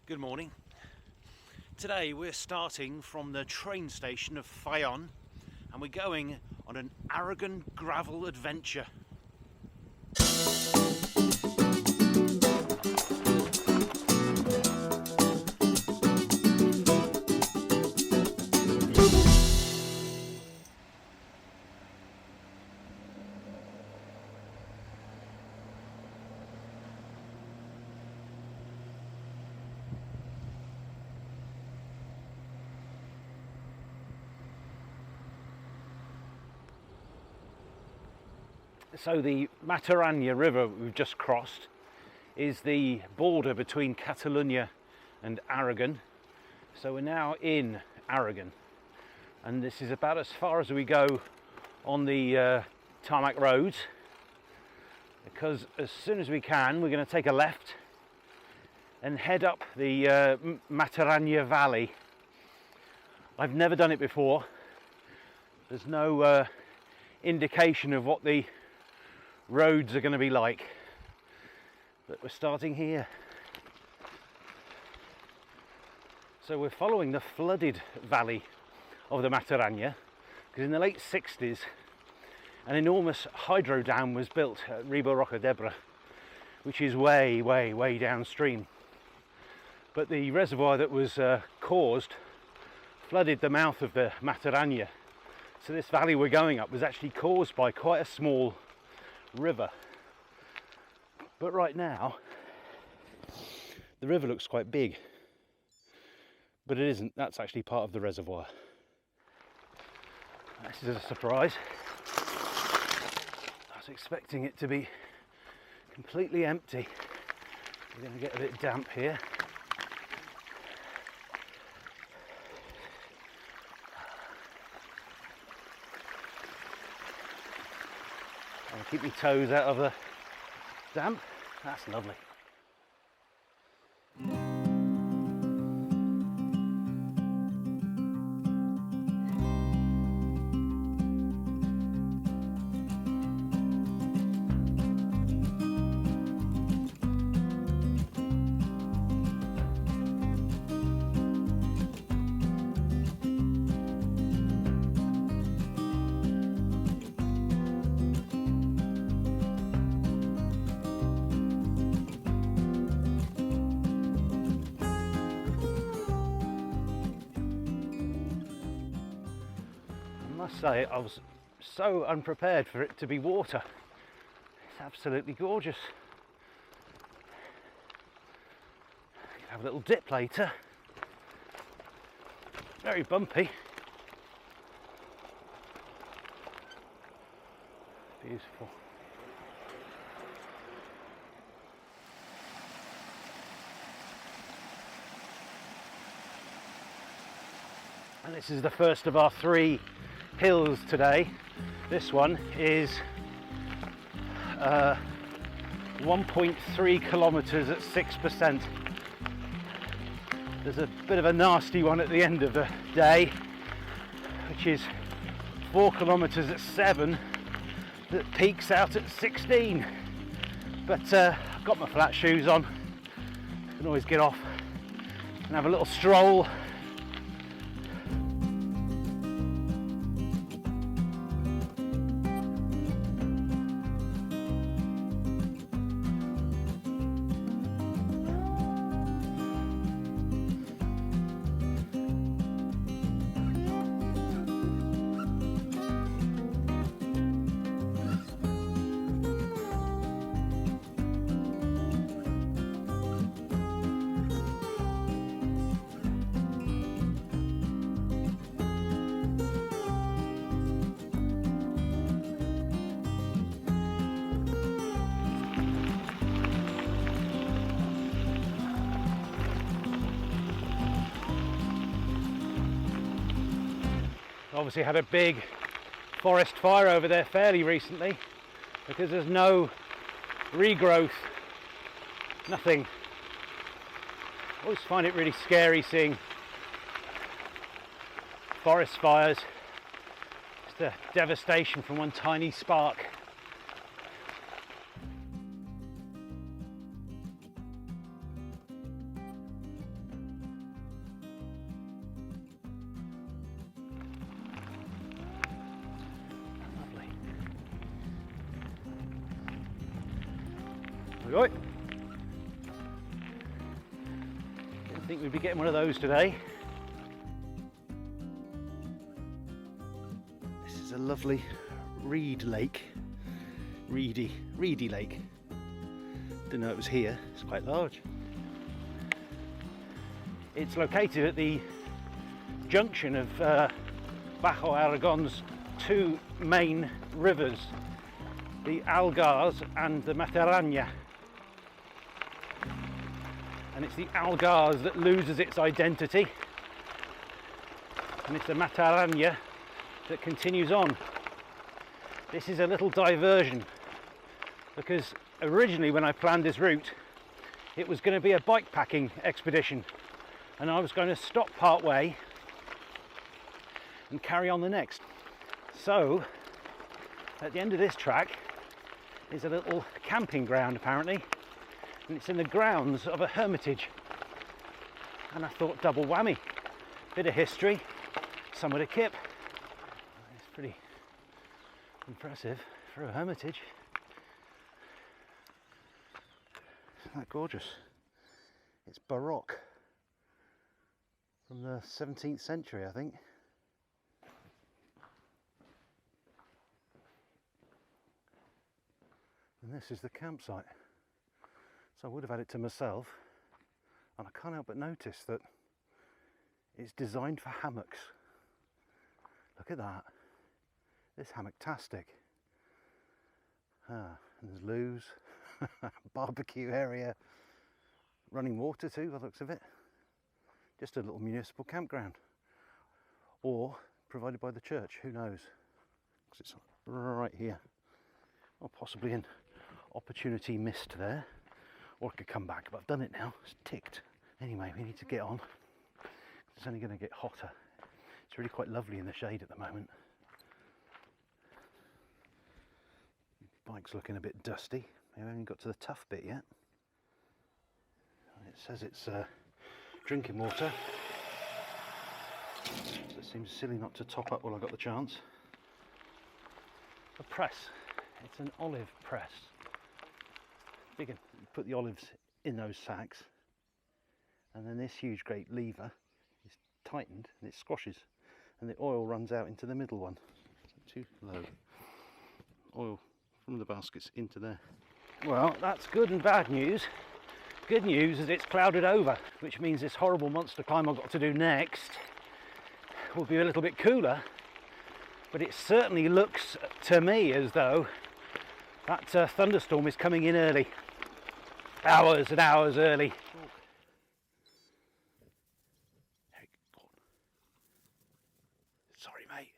Good morning. Today we're starting from the train station of Fayonne and we're going on an Aragon gravel adventure. So the Mataranya River we've just crossed is the border between Catalonia and Aragon. So we're now in Aragon, and this is about as far as we go on the tarmac roads, because as soon as we can we're going to take a left and head up the Mataranya Valley. I've never done it before. There's no indication of what the roads are going to be like, but we're starting here. So we're following the flooded valley of the Mataranya, because in the late 60s an enormous hydro dam was built at Riba Roca d'Ebre, which is way downstream, but the reservoir that was caused flooded the mouth of the Mataranya. So this valley we're going up was actually caused by quite a small river, but right now the river looks quite big, but it isn't. That's actually part of the reservoir. This is a surprise. I was expecting it to be completely empty. We're going to get a bit damp here. And keep my toes out of the damp. That's lovely. I must say, I was so unprepared for it to be water. It's absolutely gorgeous. Can have a little dip later. Very bumpy. Beautiful. And this is the first of our 3 hills today. This one is 1.3 kilometers at 6%. There's a bit of a nasty one at the end of the day, which is 4 kilometers at 7, that peaks out at 16. But I've got my flat shoes on. I can always get off and have a little stroll. Obviously had a big forest fire over there fairly recently, because there's no regrowth, nothing. I always find it really scary seeing forest fires. Just the devastation from one tiny spark. Right. Didn't think we'd be getting one of those today. This is a lovely reed lake. Reedy lake. Didn't know it was here. It's quite large. It's located at the junction of Bajo Aragon's two main rivers, the Algars and the Mataranya. And it's the Algars that loses its identity, and it's the Mataranya that continues on. This is a little diversion, because originally when I planned this route it was going to be a bike packing expedition, and I was going to stop part way and carry on the next. So at the end of this track is a little camping ground apparently, and it's in the grounds of a hermitage, and I thought double whammy, bit of history, some of the kip. It's pretty impressive for a hermitage. Isn't that gorgeous? It's Baroque from the 17th century, I think. And this is the campsite. So I would have had it to myself, and I can't help but notice that it's designed for hammocks. Look at that. This hammock-tastic. And there's loos, barbecue area, running water too by the looks of it. Just a little municipal campground, or provided by the church, who knows, because it's right here. Or possibly an opportunity missed there, or I could come back, but I've done it now, it's ticked. Anyway, we need to get on. It's only going to get hotter. It's really quite lovely in the shade at the moment. Bike's looking a bit dusty. We haven't even got to the tough bit yet. It says it's drinking water. So it seems silly not to top up while I've got the chance. A press. It's an olive press. You can put the olives in those sacks, and then this huge great lever is tightened and it squashes, and the oil runs out into the middle one. Too low. Oil from the baskets into there. Well, that's good and bad news. Good news is it's clouded over, which means this horrible monster climb I've got to do next will be a little bit cooler, but it certainly looks to me as though that thunderstorm is coming in early. Hours and hours early. Sorry, mate.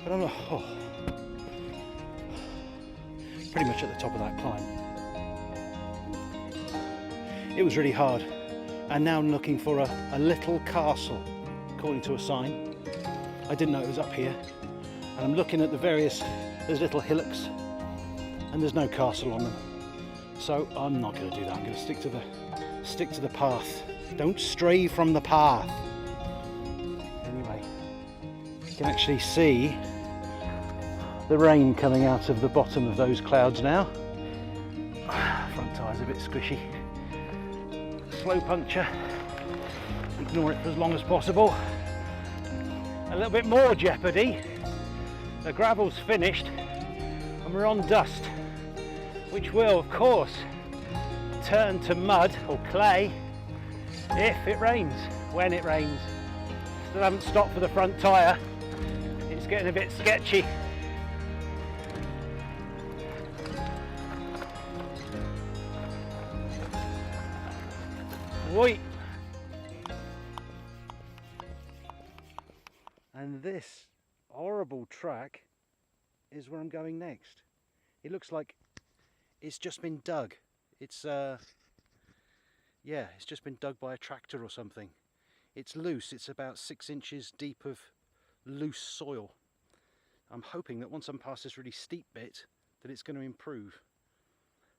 But I'm pretty much at the top of that climb. It was really hard, and now I'm looking for a little castle, according to a sign. I didn't know it was up here, and I'm looking at the various, there's little hillocks, and there's no castle on them. So I'm not going to do that. I'm going to stick to the path. Don't stray from the path. Anyway, you can actually see the rain coming out of the bottom of those clouds now. Front tyre's a bit squishy. Slow puncture. Ignore it for as long as possible. A little bit more jeopardy. The gravel's finished and we're on dust, which will of course turn to mud or clay if it rains, when it rains. Still haven't stopped for the front tyre. It's getting a bit sketchy. Oi. And this horrible track is where I'm going next. It looks like it's just been dug. It's it's just been dug by a tractor or something. It's loose. It's about 6 inches deep of loose soil. I'm hoping that once I'm past this really steep bit that it's going to improve.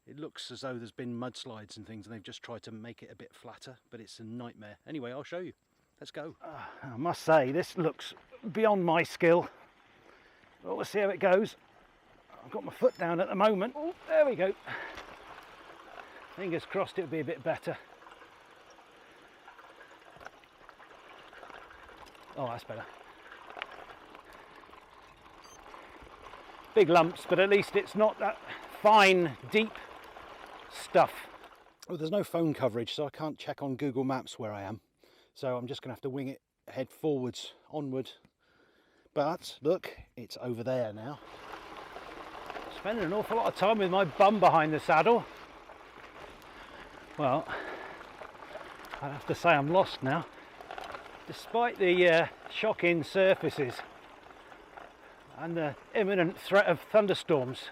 It looks as though there's been mudslides and things and they've just tried to make it a bit flatter, but it's a nightmare. Anyway, I'll show you. Let's go. I must say, this looks beyond my skill. Well, we'll see how it goes. I've got my foot down at the moment. Oh, there we go. Fingers crossed it'll be a bit better. Oh, that's better. Big lumps, but at least it's not that fine, deep stuff. Oh, there's no phone coverage, so I can't check on Google Maps where I am. So I'm just going to have to wing it, head forwards, onward. But look, it's over there now. Spending an awful lot of time with my bum behind the saddle. Well, I have to say I'm lost now. Despite the shocking surfaces and the imminent threat of thunderstorms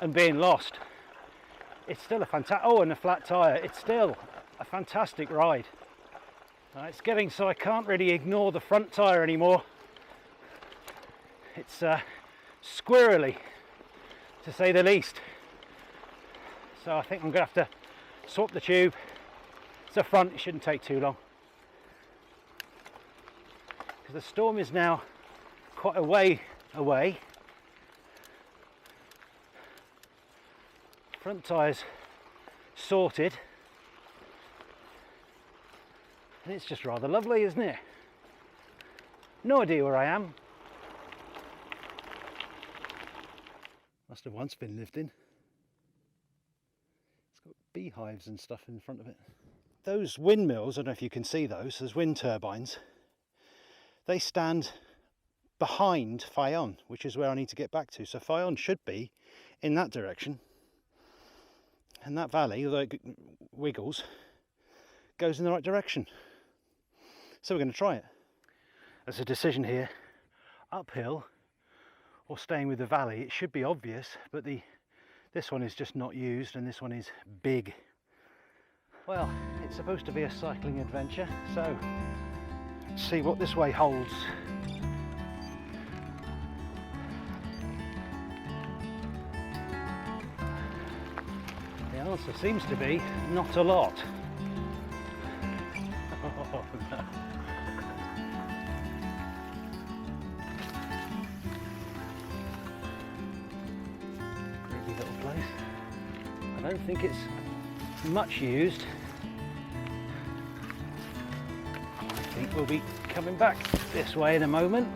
and being lost, it's still a fantastic, oh, and a flat tyre, it's still a fantastic ride. It's getting so I can't really ignore the front tyre anymore. It's squirrely, to say the least. So I think I'm going to have to swap the tube. It's a front, it shouldn't take too long. Because the storm is now quite a way away. Front tyres sorted. And it's just rather lovely, isn't it? No idea where I am. Must have once been lived in. It's got beehives and stuff in front of it. Those windmills, I don't know if you can see those, there's wind turbines. They stand behind Fayonne, which is where I need to get back to. So Fayonne should be in that direction. And that valley, although it wiggles, goes in the right direction. So we're going to try it. There's a decision here, uphill or staying with the valley. It should be obvious, but this one is just not used and this one is big. Well, it's supposed to be a cycling adventure, so let's see what this way holds. The answer seems to be not a lot. Oh, no. Creepy little place. I don't think it's much used. I think we'll be coming back this way in a moment.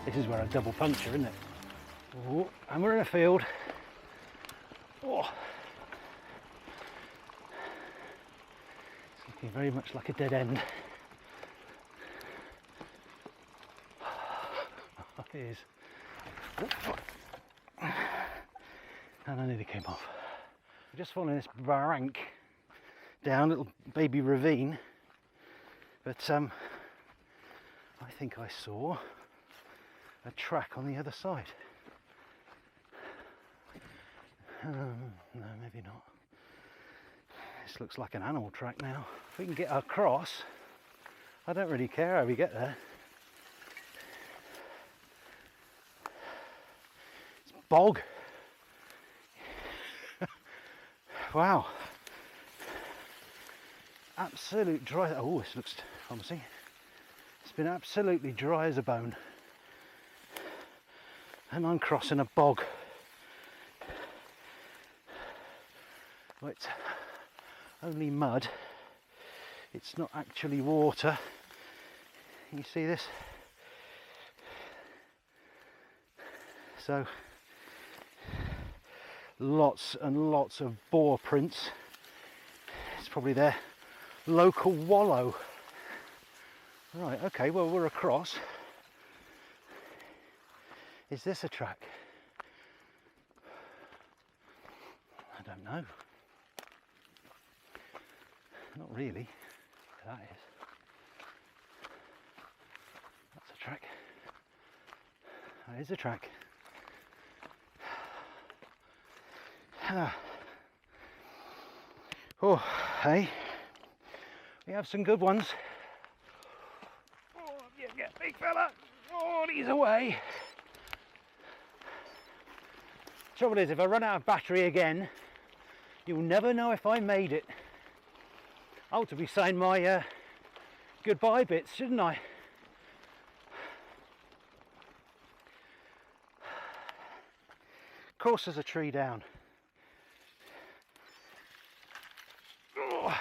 This is where I double puncture, isn't it? Ooh, and we're in a field. Oh. It's looking very much like a dead end. It is. And I nearly came off. We're just following this barrank down, little baby ravine. But I think I saw a track on the other side. No, maybe not. This looks like an animal track now. If we can get across, I don't really care how we get there. It's bog. Wow. Absolute dry. Oh, this looks promising. It's been absolutely dry as a bone. And I'm crossing a bog. Well, it's only mud. It's not actually water. Can you see this? So lots and lots of boar prints. It's probably their local wallow. Right, okay, well, we're across. Is this a track? I don't know. Not really. That is. That's a track. There's a track. Oh, hey, we have some good ones. Oh, yeah, big fella. Oh, he's away. Trouble is, if I run out of battery again, you'll never know if I made it. I ought to be saying my goodbye bits, shouldn't I? Of course there's a tree down. Oh.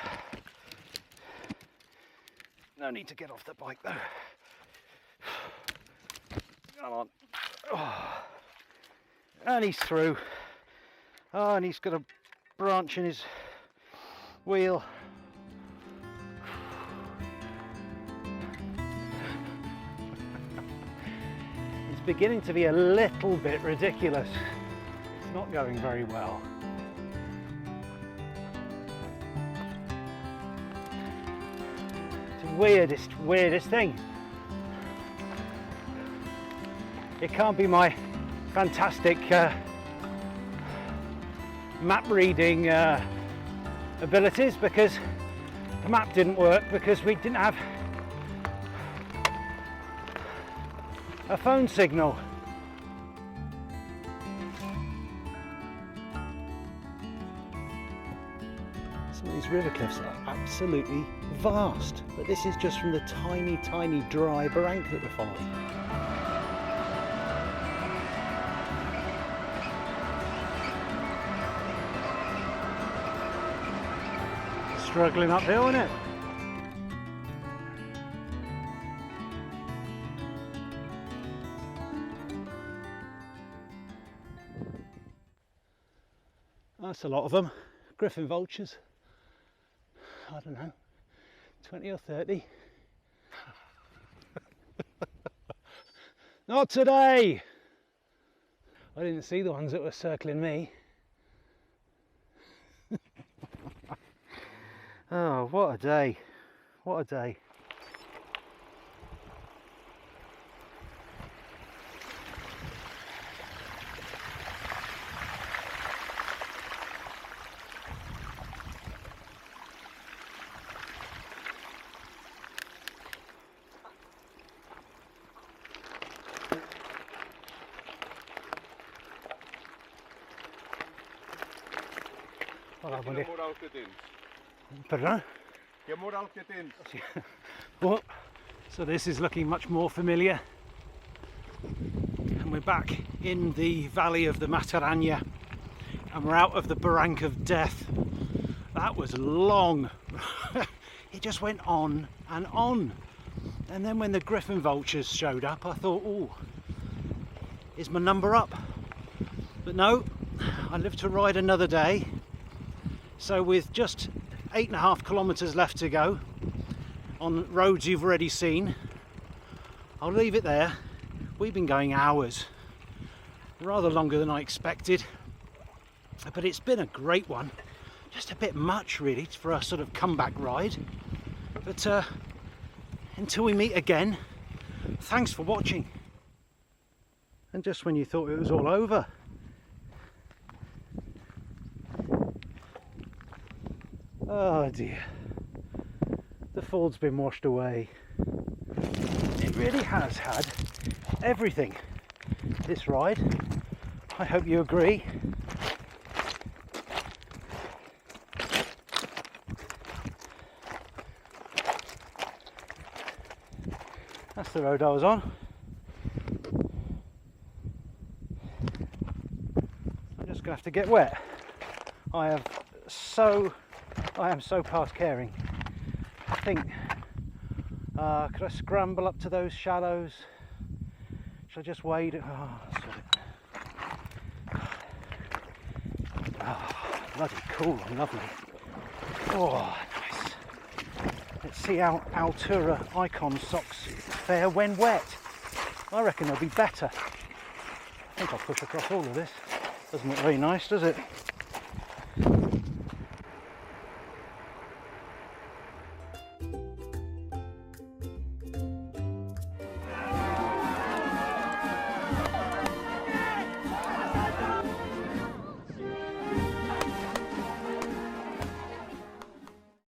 No need to get off the bike though. Come on. Oh. And he's through. Oh, and he's got a branch in his wheel. It's beginning to be a little bit ridiculous. It's not going very well. It's the weirdest thing. It can't be my fantastic map reading abilities, because the map didn't work because we didn't have a phone signal. Some of these river cliffs are absolutely vast, but this is just from the tiny dry barrank that we're following. Struggling uphill, isn't it? That's a lot of them. Griffin vultures. I don't know, 20 or 30. Not today! I didn't see the ones that were circling me. Oh, what a day. What a day. Pardon? Oh, so this is looking much more familiar, and we're back in the valley of the Mataranya, and we're out of the barrank of death. That was long. It just went on, and then when the griffin vultures showed up, I thought, oh, is my number up? But no, I live to ride another day. So with just 8.5 kilometres left to go on roads you've already seen, I'll leave it there. We've been going hours, rather longer than I expected, but it's been a great one. Just a bit much really for a sort of comeback ride, but until we meet again, thanks for watching. And just when you thought it was all over, oh dear, the ford's been washed away. It really has had everything, this ride. I hope you agree. That's the road I was on. I'm just going to have to get wet. I am so past caring. I think, could I scramble up to those shallows? Should I just wade? Oh, bloody cool and lovely. Oh, nice. Let's see how Altura Icon socks fare when wet. I reckon they'll be better. I think I'll push across all of this. Doesn't look very nice, does it?